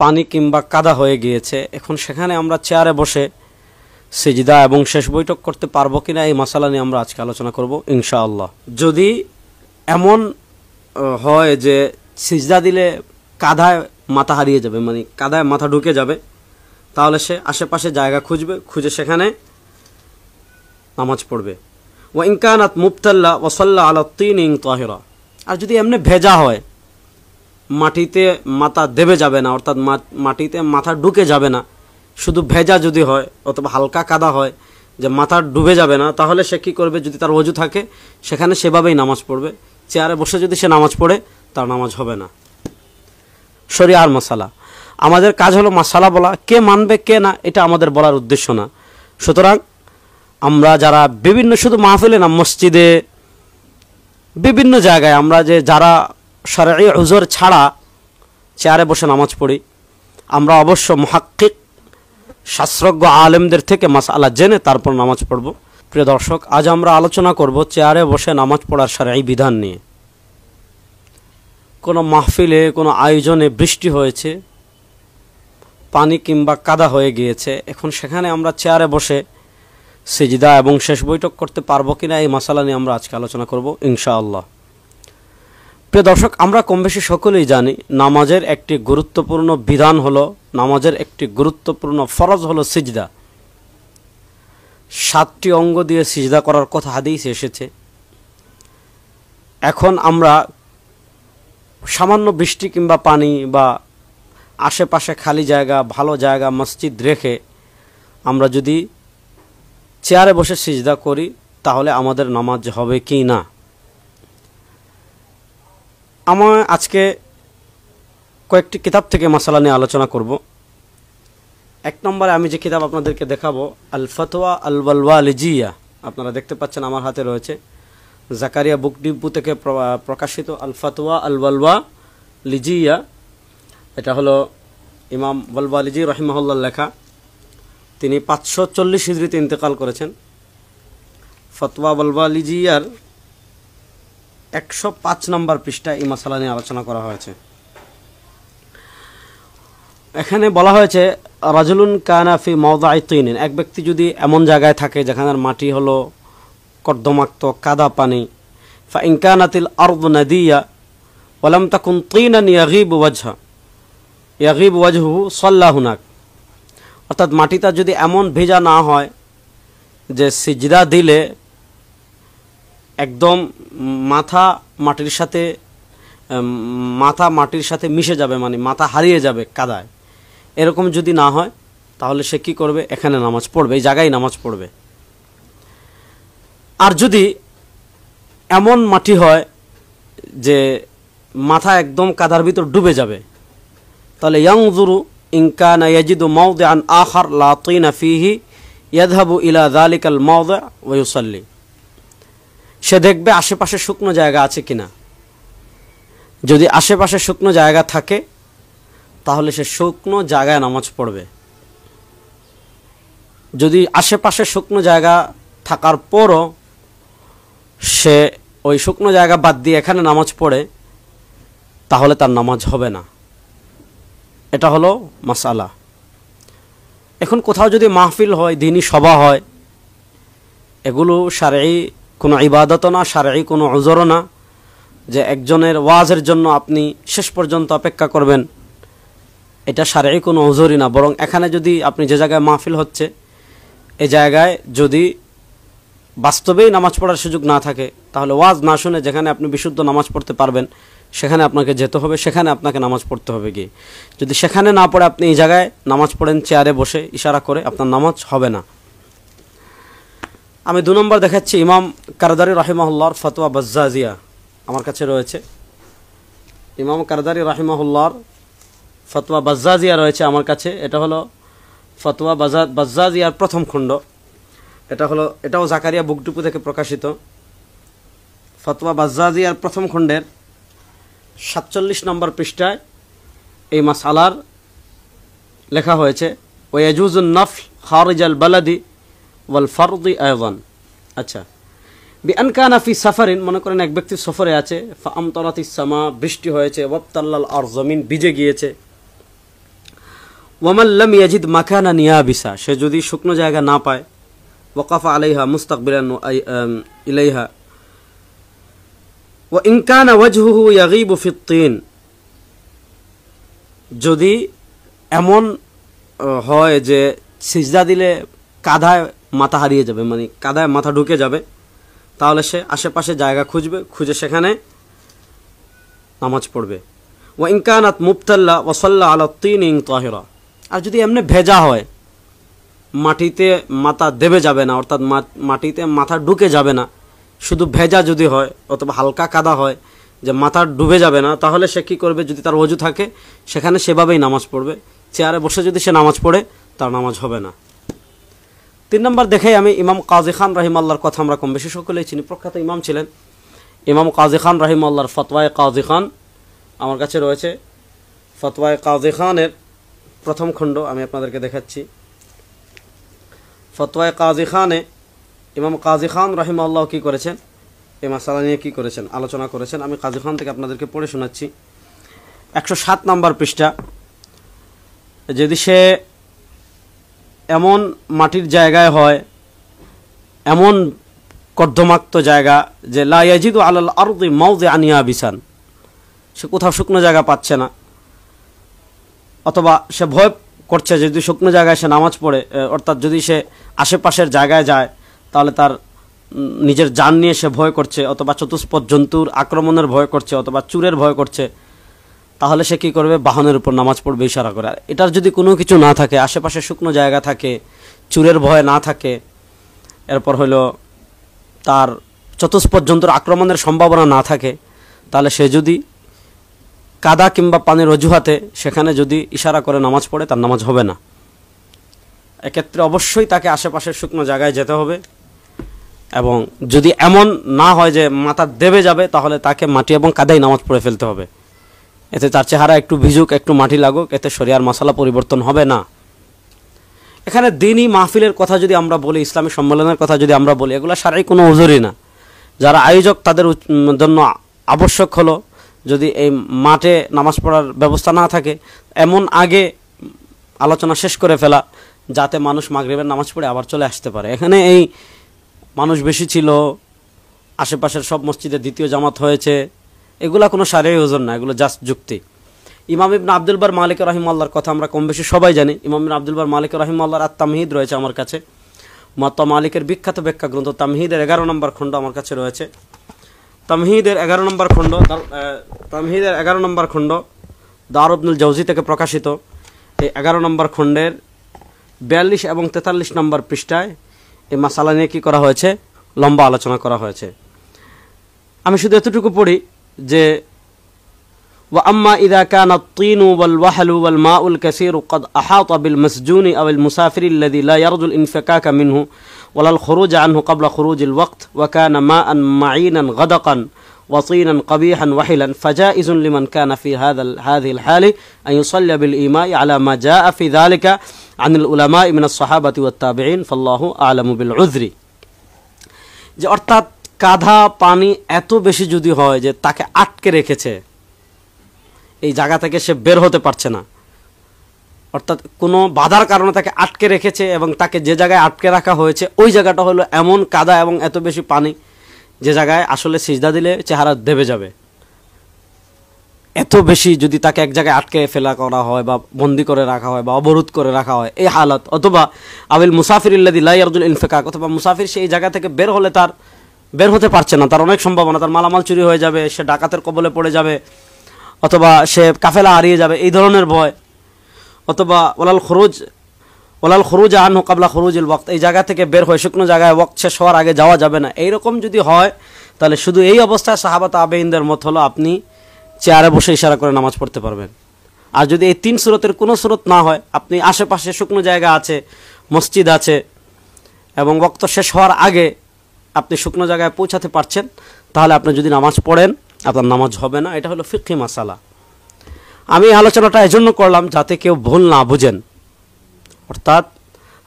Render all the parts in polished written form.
পানি কিংবা কাদা হয়ে গিয়েছে, এখন সেখানে আমরা চেয়ারে বসে সিজদা এবং শেষ বৈঠক করতে পারবো কিনা এই মাসালা নিয়ে আমরা আজকে আলোচনা করব ইনশাআল্লাহ। যদি এমন হয় যে সিজদা দিলে কাদায় মাথা হারিয়ে যাবে, মানে কাদায় মাথা ঢুকে যাবে, তাহলে সে আশেপাশে জায়গা খুঁজবে, খুঁজে সেখানে নামাজ পড়বে। ওয়া ইন কানাত মুবতাল্লা ওয়া সাল্লা আলা তিনিন তাহিরা, আর যদি এমনি ভেজা হয়, মাটিতে মাথা দেবে যাবে না, অর্থাৎ মাটিতে মাথা ঢুকে যাবে না, শুধু ভেজা যদি হয় অথবা হালকা কাদা হয় যে মাথা ডুবে যাবে না, তাহলে সে কী করবে? যদি তার ওযু থাকে সেখানে সেভাবেই নামাজ পড়বে। চেয়ারে বসে যদি সে নামাজ পড়ে তার নামাজ হবে না। শরিয়ার মাসালা, আমাদের কাজ হলো মাসালা বলা, কে মানবে কে না এটা আমাদের বলার উদ্দেশ্য না। সুতরাং আমরা যারা বিভিন্ন, শুধু মাহফিলে না, মসজিদে বিভিন্ন জায়গায় আমরা যে যারা শরঈ উযর ছাড়া চেয়ারে বসে নামাজ পড়ি, আমরা অবশ্য মুহাক্কিক শাস্ত্রজ্ঞ আলেমদের থেকে মাসআলা জেনে তারপর নামাজ পড়ব। প্রিয় দর্শক, আজ আমরা আলোচনা করব চেয়ারে বসে নামাজ পড়ার শরঈ বিধান নিয়ে। কোনো মাহফিলে, কোনো আয়োজনে বৃষ্টি হয়েছে, পানি কিংবা কাদা হয়ে গিয়েছে, এখন সেখানে আমরা চেয়ারে বসে সিজদা এবং শেষ বৈঠক করতে পারবো কিনা এই মাসালা নিয়ে আমরা আজকে আলোচনা করব ইনশাআল্লাহ। প্রিয় দর্শক, আমরা কম বেশি সকলেই জানি নামাজের একটি গুরুত্বপূর্ণ বিধান হলো, নামাজের একটি গুরুত্বপূর্ণ ফরজ হলো সিজদা। 7টি অঙ্গ দিয়ে সিজদা করার কথা হাদিসে এসেছে। এখন আমরা সামান্য বৃষ্টি কিংবা পানি বা আশেপাশে খালি জায়গা, ভালো জায়গা, মসজিদ রেখে আমরা যদি চেয়ারে বসে সিজদা করি তাহলে আমাদের নামাজ হবে কি না। আমার আজকে কয়েকটি কিতাব থেকে মাসালা নিয়ে আলোচনা করব। 1 নম্বরে আমি যে কিতাব আপনাদেরকে দেখাবো, আল ফতোয়া আল ওয়ালওয়া লিজিয়া, আপনারা দেখতে পাচ্ছেন আমার হাতে রয়েছে, জাকারিয়া বুক ডিপো থেকে প্রকাশিত আল ফতোয়া আল ওয়ালওয়া লিজিয়া। এটা হলো ইমাম ওয়ালওয়ালিজি রহিমাহুল্লাহ লেখা। তিনি 540 হিজরিতে ইন্তেকাল করেছেন। ফতোয়া ওয়ালওয়ালিজিয়ার 105 নম্বর পৃষ্ঠায় এই মাসালা নিয়ে আলোচনা করা হয়েছে। এখানে বলা হয়েছে, রাজুলুন কানা ফি মাওদাই তিনিন, এক ব্যক্তি যদি এমন জায়গায় থাকে যেখানের মাটি হলো কর্দমাক্ত, কাদা পানি, ফা ইন কানাতিল আরদু নাদিয়া ওয়া লাম তাকুন তিনান ইয়াগিবু ওয়াজহুহু সাল্লা হুনাক, অর্থাৎ মাটিটা যদি এমন ভেজা না হয় যে সিজদা দিলে একদম মাথা মাটির সাথে মিশে যাবে, মানে মাথা হারিয়ে যাবে কাদায়, এরকম যদি না হয় তাহলে সে কি করবে? এখানে নামাজ পড়বে, এই জায়গায় নামাজ পড়বে। আর যদি এমন মাটি হয় যে মাথা একদম কাদার ভিতর ডুবে যাবে, তাহলে ইয়ানজুরু ইন কানা ইয়াজিদু মাওদিআন আখার লা তিনা ফিহি ইয়াযহাবু ইলা যালিকাল মাওদি' ওয়া ইউসাল্লি, সে দেখবে আশেপাশে শুকনো জায়গা আছে কিনা। যদি আশেপাশে শুকনো জায়গা থাকে তাহলে সে শুকনো জায়গায় নামাজ পড়বে। যদি আশেপাশে শুকনো জায়গা থাকার পরও সে ওই শুকনো জায়গা বাদ দিয়ে এখানে নামাজ পড়ে তাহলে তার নামাজ হবে না। এটা হলো মাসালা। এখন কোথাও যদি মাহফিল হয়, দ্বীনি সভা হয়, এগুলো শারঈ কোনো ইবাদত না, শারঈ কোনো উযর না যে একজনের ওয়াজের জন্য আপনি শেষ পর্যন্ত অপেক্ষা করবেন, এটা শারঈ কোনো উযরই না। বরং এখানে যদি আপনি যে জায়গায় মাহফিল হচ্ছে এই জায়গায় যদি বাস্তবেই নামাজ পড়ার সুযোগ না থাকে তাহলে ওয়াজ না শুনে যেখানে আপনি বিশুদ্ধ নামাজ পড়তে পারবেন সেখানে আপনাকে যেতে হবে, সেখানে আপনাকে নামাজ পড়তে হবে গিয়ে। যদি সেখানে না পড়ে আপনি এই জায়গায় নামাজ পড়েন চেয়ারে বসে ইশারা করে, আপনার নামাজ হবে না। আমি 2 নম্বর দেখাচ্ছি ইমাম কারদারি রাহিমাহুল্লাহর ফতোয়া বাজ্জাজিয়া, আমার কাছে রয়েছে। ইমাম কারদারি রাহিমাহুল্লাহর ফতোয়া বাজ্জাজিয়া রয়েছে আমার কাছে। এটা হলো ফতোয়া বাজ্জাজিয়ার প্রথম খণ্ড। এটাও জাকারিয়া বুক ডিপো থেকে প্রকাশিত। ফতোয়া বাজ্জাজিয়ার প্রথম খণ্ডের 47 নম্বর পৃষ্ঠায় এই মাসআলার লেখা হয়েছে, ওয়া ইয়াজুজুন নফল খারিজাল বালাদি ওয়াল ফারদি আয়দান। আচ্ছা, বিআন কানা ফি সাফারিন, মনে করেন এক ব্যক্তি সফরে আছে, ফা আমতারাতিস সামা, বৃষ্টি হয়েছে, ওয়াবতাল্লাল আরদ, জমিন ভিজে গিয়েছে, ওয়ামান লাম ইয়াজিদ মাকানান ইয়াবিসা, সে যদি শুকনো জায়গা না পায়, ওয়াকাফা আলাইহা মুস্তাকবিলান ইলাইহা, ওয়া ইন কানা ওয়াজহুহু ইয়াগীবু ফিত তিন, যদি এমন হয় যে সিজদা দিলে কাদায় মাথা হারিয়ে যাবে, মানে কাদায় মাথা ঢুকে যাবে, তাহলে সে আশেপাশে জায়গা খুঁজবে, খুঁজে সেখানে নামাজ পড়বে। ওয়া ইন কানাত মুবতাল্লা ওয়া সাল্লা আলা তিনিন তাহিরা, আর যদি এমনি ভেজা হয়, মাটিতে মাথা দেবে যাবে না, অর্থাৎ মাটিতে মাথা ঢুকে যাবে না, শুধু ভেজা যদি হয় অথবা হালকা কাদা হয় যে মাথা ডুবে যাবে না, তাহলে সে কী করবে, যদি তার ওযু থাকে সেখানে সেভাবেই নামাজ পড়বে। চেয়ারে বসে যদি সে নামাজ পড়ে তার নামাজ হবে না। 3 নম্বর দেখেই আমি ইমাম কাজী খান রাহিমাল্লাহর কথা আমরা কম বেশি সকলেই চিনি, প্রখ্যাত ইমাম ছিলেন ইমাম কাজী খান রাহিমাল্লাহর ফতওয়ায়ে কাজী খান আমার কাছে রয়েছে। ফতওয়ায়ে কাজী খানের প্রথম খণ্ড আমি আপনাদেরকে দেখাচ্ছি। ফতওয়ায়ে কাজী খানে ইমাম কাজী খান রাহিমাল্লাহ কী করেছেন, এই মাসালা নিয়ে কী করেছেন, আলোচনা করেছেন। আমি কাজী খান থেকে আপনাদেরকে পড়ে শোনাচ্ছি। 107 নম্বর পৃষ্ঠা। যদি সে এমন মাটির জায়গায় হয়, এমন কর্দমাক্ত জায়গা যে লা ইয়াজিদু আলাল আরদি মাওদিআন ইয়াবিসান, সে কোথাও শুকনো জায়গা পাচ্ছে না, অথবা সে ভয় করছে যদি শুকনো জায়গায় সে নামাজ পড়ে, অর্থাৎ যদি সে আশেপাশের জায়গায় যায় তাহলে তার নিজের জান নিয়ে সে ভয় করছে, অথবা চতুষ্পদ জন্তুর আক্রমণের ভয় করছে, অথবা চুরের ভয় করছে, তাহলে সে কী করবে, বাহনের উপর নামাজ পড়বে ইশারা করে। আর এটার যদি কোনো কিছু না থাকে, আশেপাশে শুকনো জায়গা থাকে, চুরের ভয় না থাকে, এরপর হলো তার চতুষ্পদ জন্তুর আক্রমণের সম্ভাবনা না থাকে, তাহলে সে যদি কাদা কিংবা পানির অজুহাতে সেখানে যদি ইশারা করে নামাজ পড়ে তার নামাজ হবে না। এক্ষেত্রে অবশ্যই তাকে আশেপাশের শুকনো জায়গায় যেতে হবে, এবং যদি এমন না হয় যে মাথা দেবে যাবে, তাহলে তাকে মাটি এবং কাদায় নামাজ পড়ে ফেলতে হবে। এতে তার চেহারা একটু ভিজুক, একটু মাটি লাগুক, এতে শরিয়ার মাসালা পরিবর্তন হবে না। এখানে দিনই মাহফিলের কথা যদি আমরা বলি, ইসলামী সম্মেলনের কথা যদি আমরা বলি, এগুলো শারঈ কোনো উযুরই না। যারা আয়োজক তাদের জন্য আবশ্যক হলো, যদি এই মাঠে নামাজ পড়ার ব্যবস্থা না থাকে, এমন আগে আলোচনা শেষ করে ফেলা, যাতে মানুষ মাগরিবের নামাজ পড়ে আবার চলে আসতে পারে। এখানে এই মানুষ বেশি ছিল, আশেপাশের সব মসজিদে দ্বিতীয় জামাত হয়েছে, এগুলা কোনো শারঈ উযুর না, এগুলো জাস্ট যুক্তি। ইমাম ইবনে আব্দুল বার মালিক রাহিমাহুল্লাহর কথা আমরা কম বেশি সবাই জানি। ইমাম ইবনে আব্দুল বার মালিক রাহিমাহুল্লাহর আত-তামহিদ রয়েছে আমার কাছে, মুয়াত্তা মালিকের বিখ্যাত ব্যাখ্যা গ্রন্থ তামহিদের 11 নম্বর খণ্ড আমার কাছে রয়েছে। তামহিদের 11 নম্বর খণ্ড দার ইবনুল জাওজি থেকে প্রকাশিত। এই 11 নম্বর খণ্ডের 42 এবং 43 নম্বর পৃষ্ঠায় এই মাসালা নিয়ে কী করা হয়েছে, লম্বা আলোচনা করা হয়েছে। আমি শুধু এতটুকু পড়ি যে وأما إذا كان الطين والوحل والماء الكثير قد أحاط بالمسجون أو المسافر الذي لا يرجو الانفكاك منه ولا الخروج عنه قبل خروج الوقت وكان ماء معينا غدقا وطينا قبيحا وحلا فجائز لمن كان في هذه الحال أن يصلي بالإيماء على ما جاء في ذلك عن العلماء من الصحابة والتابعين فالله أعلم بالعذر। যে অর্থাৎ কাদা পানি এত বেশি যদি হয় যে তাকে আটকে রেখেছে, এই জায়গা থেকে সে বের হতে পারছে না, অর্থাৎ কোনো বাধার কারণে তাকে আটকে রেখেছে, এবং তাকে যে জায়গায় আটকে রাখা হয়েছে ওই জায়গাটা হলো এমন কাদা এবং এত বেশি পানি যে জায়গায় আসলে সিজদা দিলে চেহারা দেবে যাবে, এত বেশি যদি তাকে এক জায়গায় আটকে ফেলা করা হয় বা বন্দি করে রাখা হয় বা অবরোধ করে রাখা হয় এই হালত, অথবা আবিল মুসাফির ইল্লাযী লা ইয়ারজুল ইনফিকাক, অথবা মুসাফির সেই জায়গা থেকে বের হলে তার বের হতে পারছে না, তার অনেক সম্ভাবনা, তার মালামাল চুরি হয়ে যাবে, সে ডাকাতের কবলে পড়ে যাবে, অথবা সে কাফেলা হারিয়ে যাবে, এই ধরনের ভয়, অথবা ওলাল খুরুজ আনহু ক্বাবলা খুরুজিল ওয়াক্ত, এই জায়গা থেকে বের হয়ে শুকনো জায়গায় ওয়াক্ত শেষ হওয়ার আগে যাওয়া যাবে না, এইরকম যদি হয় তাহলে শুধু এই অবস্থায় সাহাবা তাবেঈনদের মত হলো আপনি চেয়ারে বসে ইশারা করে নামাজ পড়তে পারবেন। আর যদি এই 3 সুরতের কোনো সুরত না হয়, আপনি আশেপাশে শুকনো জায়গা আছে, মসজিদ আছে, এবং ওয়াক্ত শেষ হওয়ার আগে আপনি শুকনো জায়গায় পৌঁছাতে পারছেন, তাহলে আপনি যদি নামাজ পড়েন আপনার নামাজ হবে না। এটা হলো ফিকহি মাসালা। আমি এই আলোচনাটা এজন্য করলাম যাতে কেউ ভুল না বুঝেন, অর্থাৎ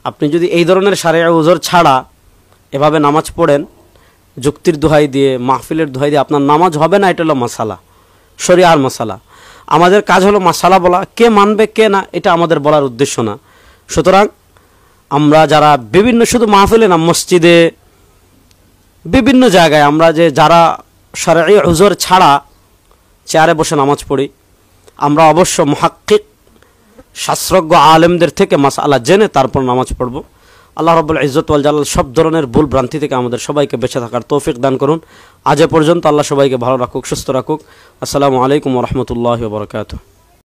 আপনি যদি এই ধরনের শারঈ উযর ছাড়া এভাবে নামাজ পড়েন যুক্তির দোহাই দিয়ে, মাহফিলের দোহাই দিয়ে, আপনার নামাজ হবে না, এটা হলো মাসালা, শরিয়ার মাসালা। আমাদের কাজ হলো মাসালা বলা, কে মানবে কে না এটা আমাদের বলার উদ্দেশ্য না। সুতরাং আমরা যারা বিভিন্ন, শুধু মাহফিলে না, মসজিদে বিভিন্ন জায়গায় আমরা যে যারা শরঈ উযর ছাড়া চেয়ারে বসে নামাজ পড়ি, আমরা অবশ্য মুহাক্কিক শাস্ত্রজ্ঞ আলেমদের থেকে মাসআলা জেনে তারপর নামাজ পড়ব। আল্লাহ রাব্বুল ইজ্জত ওয়াল জালাল সব ধরনের ভুল ভ্রান্তি থেকে আমাদের সবাইকে বেঁচে থাকার তৌফিক দান করুন। আজ এ পর্যন্ত। আল্লাহ সবাইকে ভালো রাখুক, সুস্থ রাখুক। আসসালামু আলাইকুম ওয়া রাহমাতুল্লাহি ওয়া বারাকাতুহু।